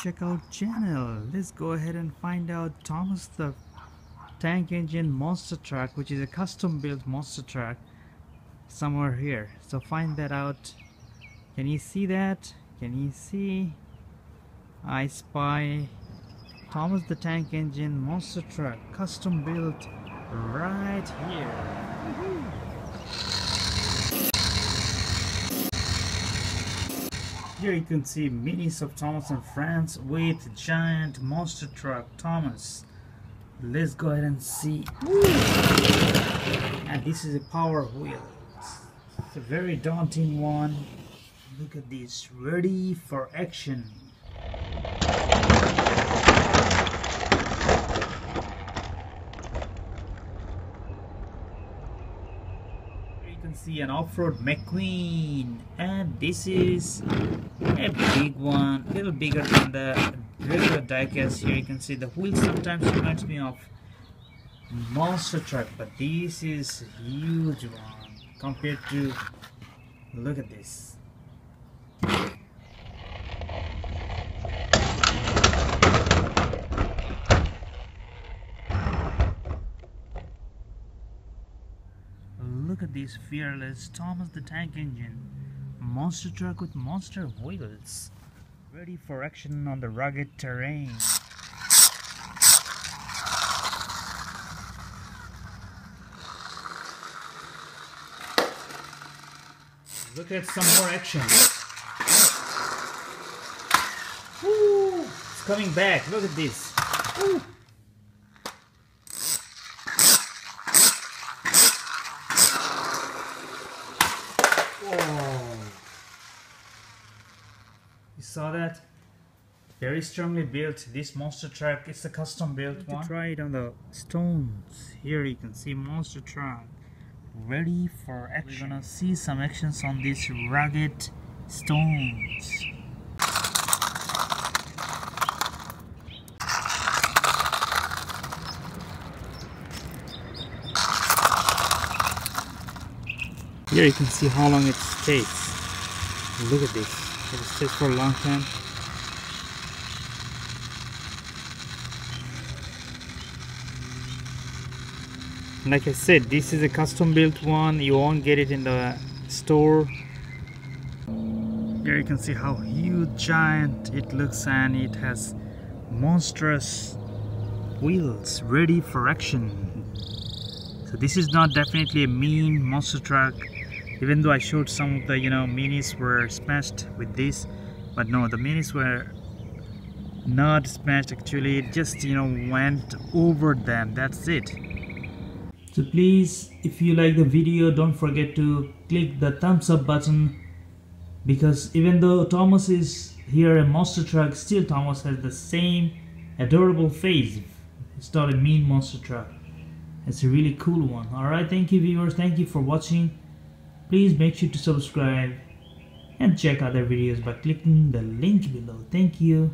check out channel. Let's go ahead and find out Thomas the Tank Engine monster truck, which is a custom built monster truck, somewhere here. So find that out. Can you see that? Can you see? I spy Thomas the Tank Engine monster truck, custom built right here. Here you can see minis of Thomas and Friends with giant monster truck Thomas. Let's go ahead and see. And this is a power wheel. It's a very daunting one. Look at this, ready for action. You can see an off-road McQueen, and this is a big one, a little bigger than the regular diecast. Here you can see the wheel sometimes reminds me of monster truck, but this is a huge one compared to, look at this. Look at this fearless Thomas the Tank Engine monster truck with monster wheels, ready for action on the rugged terrain. Look at some more action. Woo! It's coming back. Look at this. Woo! You saw that? Very strongly built. This monster truck, it's a custom built one. Try it on the stones. Here you can see monster truck ready for action. We're gonna see some actions on these rugged stones. Here you can see how long it takes. Look at this. It stays for a long time. Like I said, this is a custom built one. You won't get it in the store. Here you can see how huge, giant it looks, and it has monstrous wheels ready for action. So this is not definitely a mean monster truck. Even though I showed some of the minis were smashed with this, but no, the minis were not smashed actually. It just went over them. That's it. So please, if you like the video, don't forget to click the thumbs up button, because even though Thomas is here a monster truck, still Thomas has the same adorable face. It's not a mean monster truck. It's a really cool one. Alright, thank you viewers, thank you for watching. Please make sure to subscribe and check other videos by clicking the link below. Thank you.